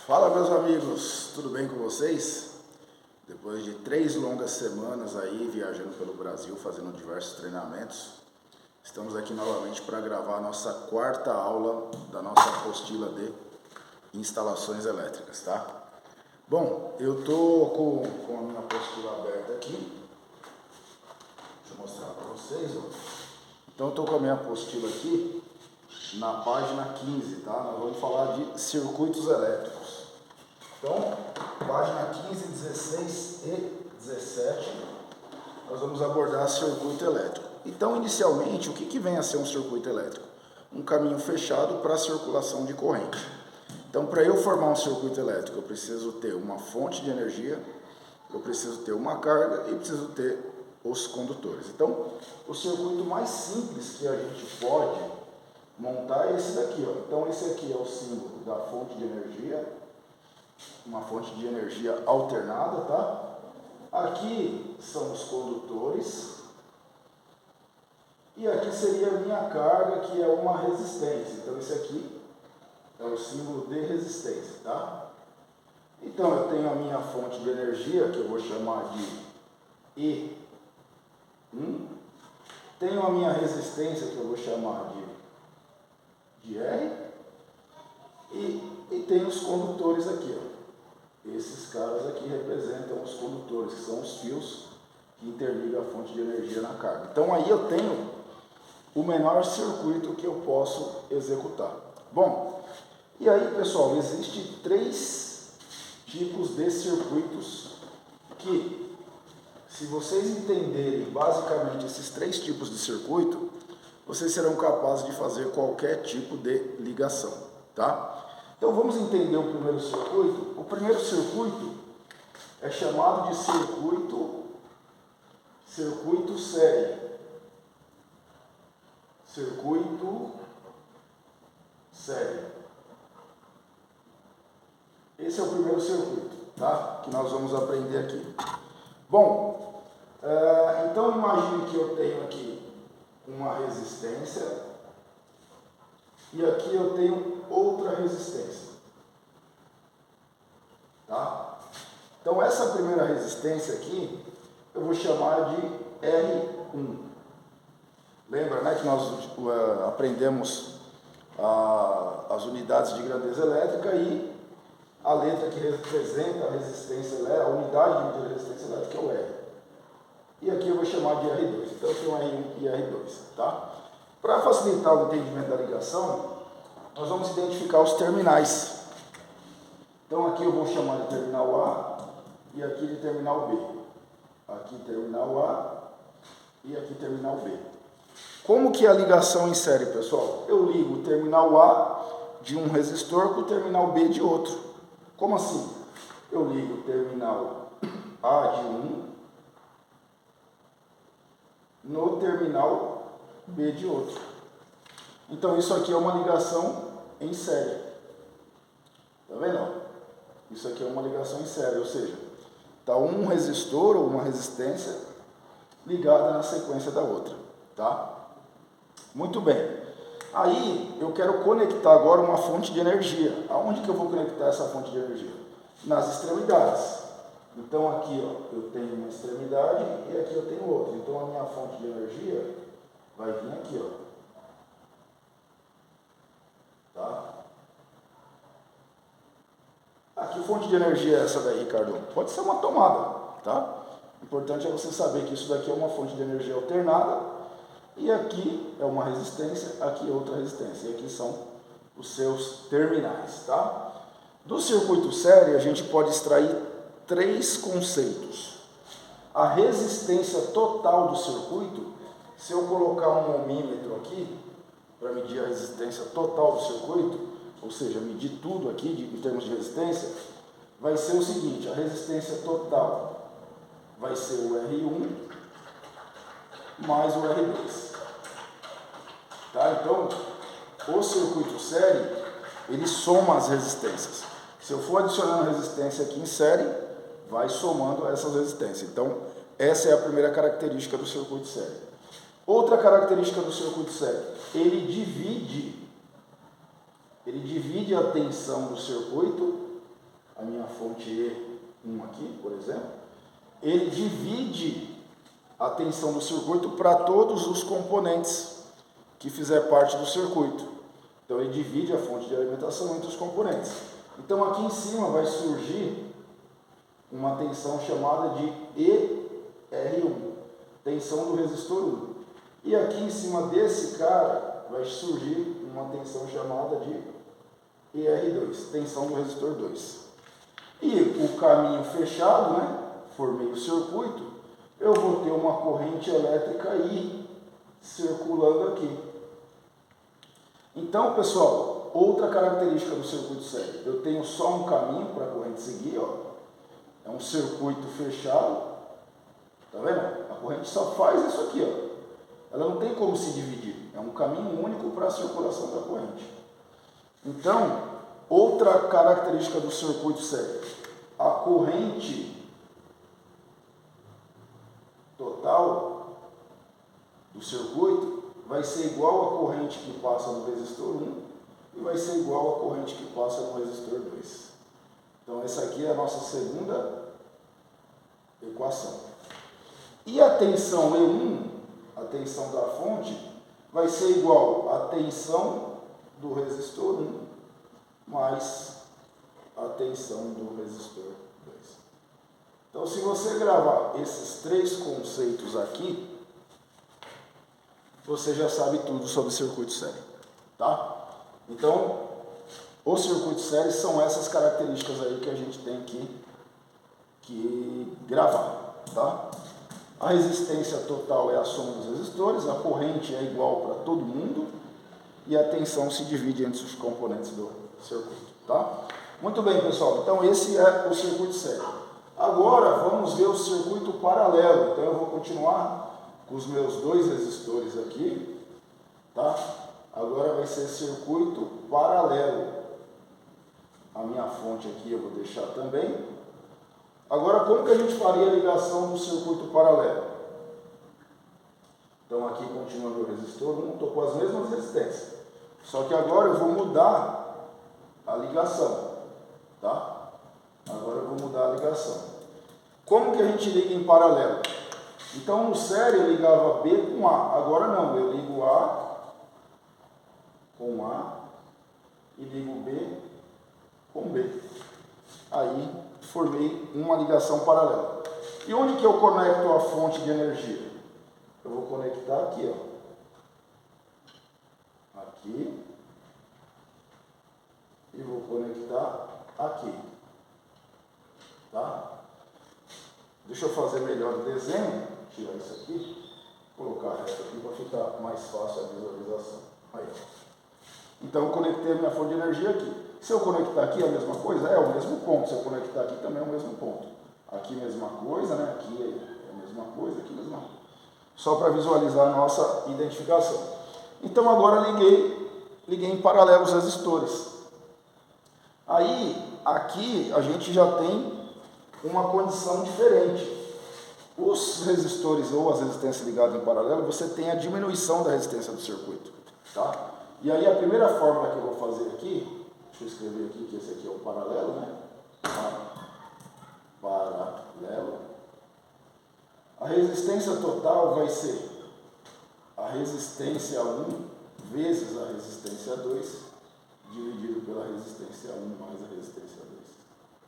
Fala, meus amigos, tudo bem com vocês? Depois de 3 longas semanas aí viajando pelo Brasil, fazendo diversos treinamentos, estamos aqui novamente para gravar a nossa quarta aula da nossa apostila de instalações elétricas, tá? Bom, eu tô com a minha apostila aberta aqui, deixa eu mostrar para vocês, ó. Então eu tô com a minha apostila aqui na página 15, tá? Nós vamos falar de circuitos elétricos. Então, página 15, 16 e 17, nós vamos abordar circuito elétrico. Então, inicialmente, o que vem a ser um circuito elétrico? Um caminho fechado para a circulação de corrente. Então, para eu formar um circuito elétrico, eu preciso ter uma fonte de energia, eu preciso ter uma carga e preciso ter os condutores. Então, o circuito mais simples que a gente pode montar é esse daqui, ó. Então, esse aqui é o símbolo da fonte de energia, uma fonte de energia alternada, tá? Aqui são os condutores e aqui seria a minha carga, que é uma resistência. Então, esse aqui é o símbolo de resistência, tá? Então, eu tenho a minha fonte de energia, que eu vou chamar de E1. Tenho a minha resistência, que eu vou chamar de R. E tem os condutores aqui, ó. Esses caras aqui representam os condutores, que são os fios que interligam a fonte de energia na carga. Então aí eu tenho o menor circuito que eu posso executar. Bom, e aí, pessoal, existem 3 tipos de circuitos que, se vocês entenderem basicamente esses 3 tipos de circuito, vocês serão capazes de fazer qualquer tipo de ligação, tá? Então vamos entender o primeiro circuito. O primeiro circuito é chamado de circuito série. Circuito série. Esse é o primeiro circuito, tá? Que nós vamos aprender aqui. Bom, então imagine que eu tenho aqui uma resistência e aqui eu tenho outra resistência, tá? Então essa primeira resistência aqui eu vou chamar de R1. Lembra, né, que nós aprendemos as unidades de grandeza elétrica e a letra que representa a resistência elétrica, a unidade de resistência elétrica é o R. E aqui eu vou chamar de R2. Então eu tenho R1 e R2, tá? Para facilitar o entendimento da ligação, nós vamos identificar os terminais. Então aqui eu vou chamar de terminal A e aqui de terminal B. Aqui terminal A e aqui terminal B. Como que é a ligação em série, pessoal? Eu ligo o terminal A de um resistor com o terminal B de outro. Como assim? Eu ligo o terminal A de um no terminal B de outro. Então isso aqui é uma ligação em série. Tá vendo? Isso aqui é uma ligação em série, ou seja, está um resistor ou uma resistência ligada na sequência da outra, tá? Muito bem. Aí eu quero conectar agora uma fonte de energia. Aonde que eu vou conectar essa fonte de energia? Nas extremidades. Então aqui, ó, eu tenho uma extremidade e aqui eu tenho outra. Então a minha fonte de energia vai vir aqui, ó. Tá? Que fonte de energia é essa daí, Ricardo? Pode ser uma tomada, tá? O importante é você saber que isso daqui é uma fonte de energia alternada e aqui é uma resistência, aqui é outra resistência. E aqui são os seus terminais, tá? Do circuito série, a gente pode extrair 3 conceitos. A resistência total do circuito, se eu colocar um ohmímetro aqui, para medir a resistência total do circuito, ou seja, medir tudo aqui em termos de resistência, vai ser o seguinte: a resistência total vai ser o R1 mais o R2. Tá? Então, o circuito série, ele soma as resistências. Se eu for adicionando resistência aqui em série, vai somando essas resistências. Então, essa é a primeira característica do circuito série. Outra característica do circuito série, ele divide a tensão do circuito a minha fonte E1 aqui, por exemplo, ele divide a tensão do circuito para todos os componentes que fizer parte do circuito. Então ele divide a fonte de alimentação entre os componentes. Então aqui em cima vai surgir uma tensão chamada de ER1, tensão do resistor 1. E aqui em cima desse cara vai surgir uma tensão chamada de ER2, tensão do resistor 2. E o caminho fechado, né, formei o circuito, eu vou ter uma corrente elétrica I circulando aqui. Então, pessoal, outra característica do circuito sério, eu tenho só um caminho para a corrente seguir, ó. É um circuito fechado, tá vendo? A corrente só faz isso aqui, ó. Ela não tem como se dividir, é um caminho único para a circulação da corrente. Então, outra característica do circuito sério, a corrente total do circuito vai ser igual à corrente que passa no resistor 1 e vai ser igual à corrente que passa no resistor 2. Então, essa aqui é a nossa segunda equação. E a tensão E1, a tensão da fonte, vai ser igual à tensão do resistor 1 mais a tensão do resistor 2. Então, se você gravar esses três conceitos aqui, você já sabe tudo sobre circuito sério, tá? Então, os circuitos sérios são essas características aí que a gente tem que gravar, tá? A resistência total é a soma dos resistores, a corrente é igual para todo mundo e a tensão se divide entre os componentes do circuito, tá? Muito bem, pessoal, então esse é o circuito sério. Agora vamos ver o circuito paralelo. Então eu vou continuar com os meus dois resistores aqui, tá? Agora vai ser circuito paralelo. A minha fonte aqui eu vou deixar também. Agora, como que a gente faria a ligação do circuito paralelo? Então aqui continua meu resistor 1, estou com as mesmas resistências. Só que agora eu vou mudar a ligação, tá? Agora eu vou mudar a ligação. Como que a gente liga em paralelo? Então no sério eu ligava B com A, agora não, eu ligo A com A e ligo B com B. Aí formei uma ligação paralela. E onde que eu conecto a fonte de energia? Eu vou conectar aqui, ó. Aqui. E vou conectar aqui. Tá? Deixa eu fazer melhor o desenho. Tirar isso aqui. Colocar reto aqui para ficar mais fácil a visualização. Aí, ó. Então eu conectei a minha fonte de energia aqui. Se eu conectar aqui é a mesma coisa? É o mesmo ponto. Se eu conectar aqui também é o mesmo ponto. Aqui mesma coisa, né? Aqui é a mesma coisa, aqui mesma coisa. Só para visualizar a nossa identificação. Então agora liguei em paralelo os resistores. Aí, aqui a gente já tem uma condição diferente. Os resistores ou as resistências ligadas em paralelo, você tem a diminuição da resistência do circuito, tá? E aí a primeira fórmula que eu vou fazer aqui, deixa eu escrever aqui que esse aqui é o paralelo, né? Paralelo. A resistência total vai ser a resistência 1 vezes a resistência 2, dividido pela resistência 1 mais a resistência 2.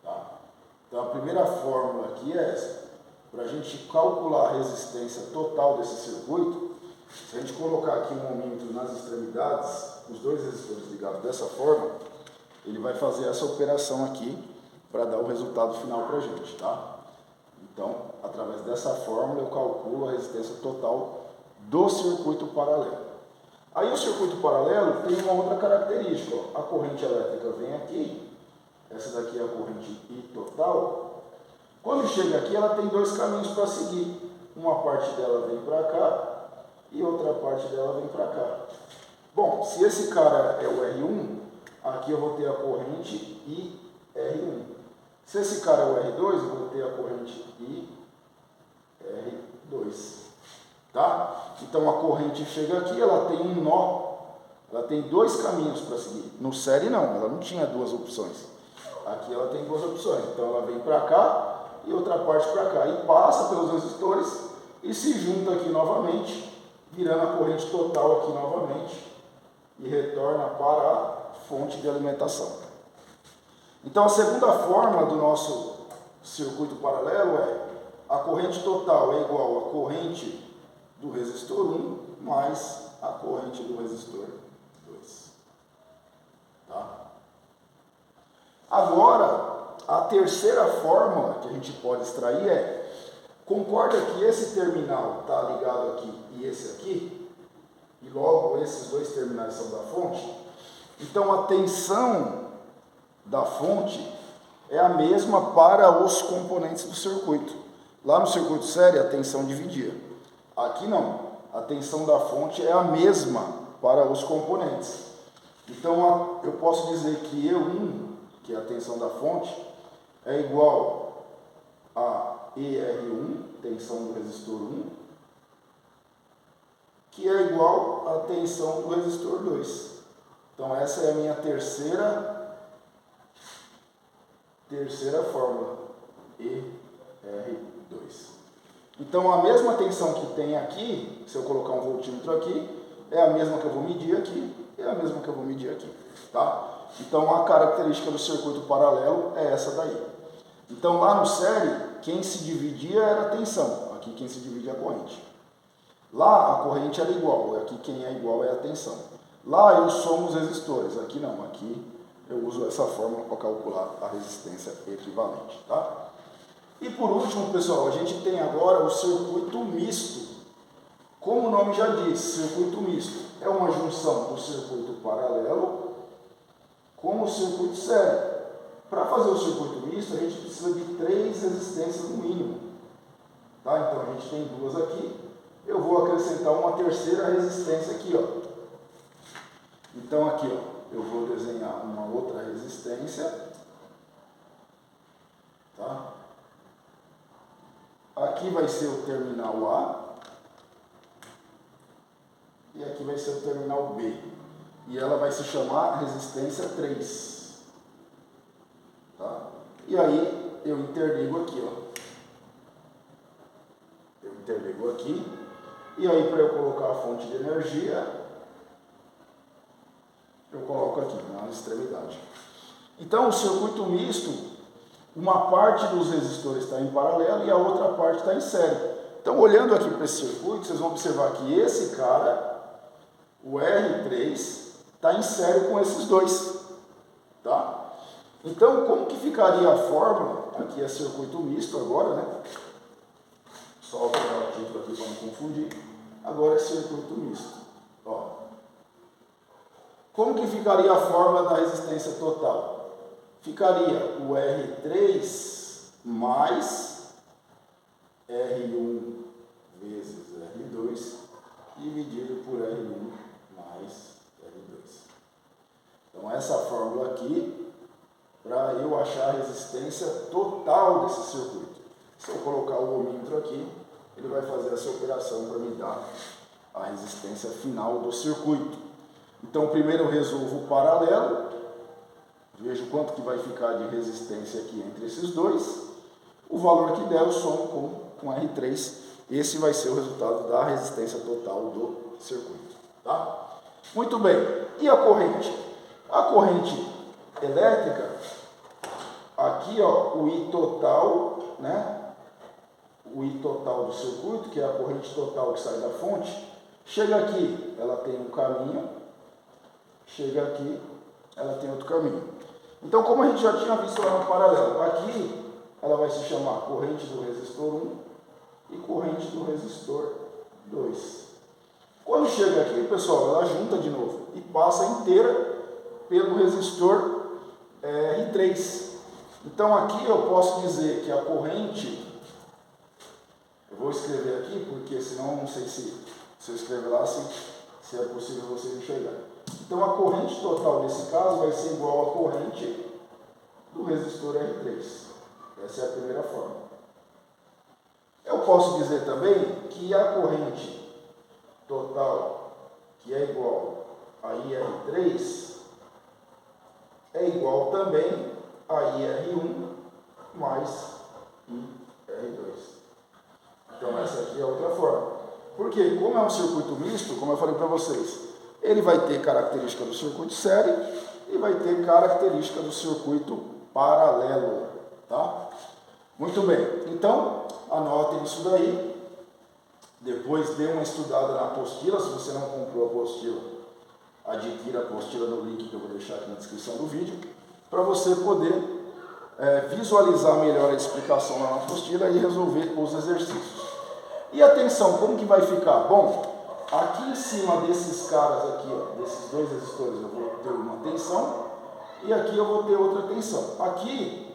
Tá? Então a primeira fórmula aqui é essa. Para a gente calcular a resistência total desse circuito, se a gente colocar aqui um ohmímetro nas extremidades, os dois resistores ligados dessa forma, ele vai fazer essa operação aqui para dar o resultado final para a gente, tá? Então, através dessa fórmula, eu calculo a resistência total do circuito paralelo. Aí o circuito paralelo tem uma outra característica, ó. A corrente elétrica vem aqui, essa daqui é a corrente I total. Quando chega aqui, ela tem dois caminhos para seguir. Uma parte dela vem para cá e outra parte dela vem para cá. Bom, se esse cara é o R1, aqui eu vou ter a corrente IR1. Se esse cara é o R2, eu vou ter a corrente IR2. Tá? Então a corrente chega aqui, ela tem um nó, ela tem dois caminhos para seguir. No série não, ela não tinha duas opções. aqui ela tem duas opções. Então ela vem para cá e outra parte para cá. E passa pelos resistores e se junta aqui novamente, virando a corrente total aqui novamente e retorna para a fonte de alimentação. Então a segunda forma do nosso circuito paralelo é a corrente total é igual à corrente do resistor 1 mais a corrente do resistor 2. Tá? Agora, a terceira fórmula que a gente pode extrair é, concorda que esse terminal está ligado aqui e esse aqui, e logo esses dois terminais são da fonte? Então a tensão da fonte é a mesma para os componentes do circuito. Lá no circuito série a tensão dividia. Aqui não, a tensão da fonte é a mesma para os componentes. Então eu posso dizer que E1, que é a tensão da fonte, é igual a ER1, tensão do resistor 1, que é igual à tensão do resistor 2. Então essa é a minha terceira fórmula, ER2. Então a mesma tensão que tem aqui, se eu colocar um voltímetro aqui, é a mesma que eu vou medir aqui, é a mesma que eu vou medir aqui, tá? Então a característica do circuito paralelo é essa daí. Então lá no série, quem se dividia era a tensão, aqui quem se divide é a corrente. Lá a corrente era igual, aqui quem é igual é a tensão. Lá eu somo os resistores, aqui não, aqui eu uso essa fórmula para calcular a resistência equivalente, tá? E por último, pessoal, a gente tem agora o circuito misto. Como o nome já diz, circuito misto é uma junção do circuito paralelo com o circuito série. Para fazer o circuito misto, a gente precisa de 3 resistências no mínimo. Tá? Então a gente tem 2 aqui, eu vou acrescentar uma terceira resistência aqui, ó. Então aqui, ó, eu vou desenhar uma outra resistência, tá? Aqui vai ser o terminal A e aqui vai ser o terminal B. E ela vai se chamar resistência 3. Tá? E aí eu interligo aqui, ó. Eu interligo aqui. E aí para eu colocar a fonte de energia, eu coloco aqui na extremidade. Então o circuito misto, uma parte dos resistores está em paralelo e a outra parte está em série. Então, olhando aqui para esse circuito, vocês vão observar que esse cara, o R3, está em série com esses dois. Tá? Então, como que ficaria a fórmula? Aqui é circuito misto agora, né? Só alterar o título aqui para não confundir. Agora é circuito misto. Ó. Como que ficaria a fórmula da resistência total? Ficaria o R3 mais R1 vezes R2 dividido por R1 mais R2. Então essa fórmula aqui, para eu achar a resistência total desse circuito. Se eu colocar o ohmímetro aqui, ele vai fazer essa operação para me dar a resistência final do circuito. Então primeiro eu resolvo o paralelo. Vejo quanto que vai ficar de resistência aqui entre esses dois. O valor que der eu somo com R3. Esse vai ser o resultado da resistência total do circuito. Tá? Muito bem. E a corrente? A corrente elétrica, aqui ó, o I total, né? O I total do circuito, que é a corrente total que sai da fonte, chega aqui, ela tem um caminho, chega aqui, ela tem outro caminho. Então, como a gente já tinha visto lá no paralelo, aqui ela vai se chamar corrente do resistor 1 e corrente do resistor 2. Quando chega aqui, pessoal, ela junta de novo e passa inteira pelo resistor R3. Então, aqui eu posso dizer que a corrente, eu vou escrever aqui, porque senão não sei se eu escrever lá, se é possível vocês enxergarem. Então a corrente total nesse caso vai ser igual à corrente do resistor R3. Essa é a primeira forma. Eu posso dizer também que a corrente total, que é igual a IR3, é igual também aí R1 mais IR2. Então essa aqui é outra forma. Porque como é um circuito misto, como eu falei para vocês, ele vai ter característica do circuito série e vai ter característica do circuito paralelo, tá? Muito bem, então anotem isso daí, depois dê uma estudada na apostila. Se você não comprou a apostila, adquira a apostila no link que eu vou deixar aqui na descrição do vídeo, para você poder visualizar melhor a explicação na apostila e resolver os exercícios. E a tensão, como que vai ficar? Bom, aqui em cima desses caras aqui, ó, desses dois resistores, eu vou ter uma tensão e aqui eu vou ter outra tensão. Aqui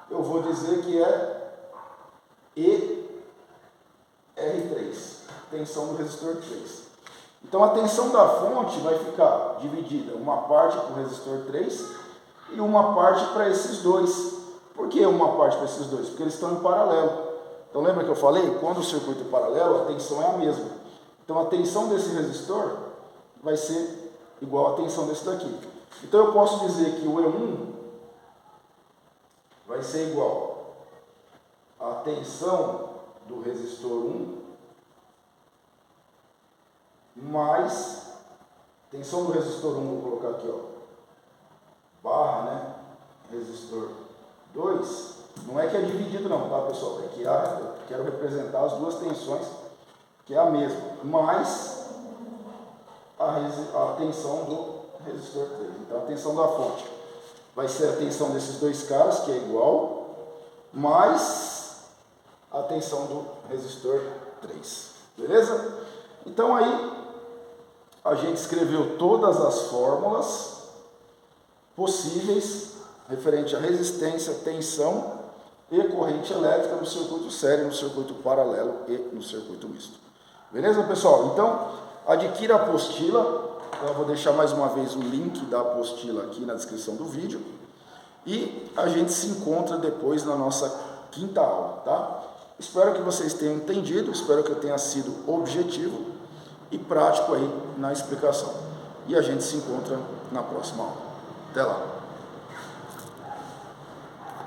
eu vou dizer que é ER3, tensão do resistor 3. Então a tensão da fonte vai ficar dividida, uma parte para o resistor 3 e uma parte para esses dois. Por que uma parte para esses dois? Porque eles estão em paralelo. Então lembra que eu falei? Quando o circuito é paralelo, a tensão é a mesma. Então a tensão desse resistor vai ser igual à tensão desse daqui. Então eu posso dizer que o E1 vai ser igual à tensão do resistor 1 mais tensão do resistor 1, vou colocar aqui, ó, barra, né, resistor 2, não é que é dividido não, tá, pessoal? É que eu quero representar as duas tensões, que é a mesma, mais a tensão do resistor 3. Então a tensão da fonte vai ser a tensão desses dois caras, que é igual, mais a tensão do resistor 3. Beleza? Então aí a gente escreveu todas as fórmulas possíveis referente à resistência, tensão e corrente elétrica no circuito série, no circuito paralelo e no circuito misto. Beleza, pessoal? Então, adquira a apostila. Eu vou deixar mais uma vez o link da apostila aqui na descrição do vídeo. E a gente se encontra depois na nossa quinta aula, tá? Espero que vocês tenham entendido, espero que eu tenha sido objetivo e prático aí na explicação. E a gente se encontra na próxima aula. Até lá!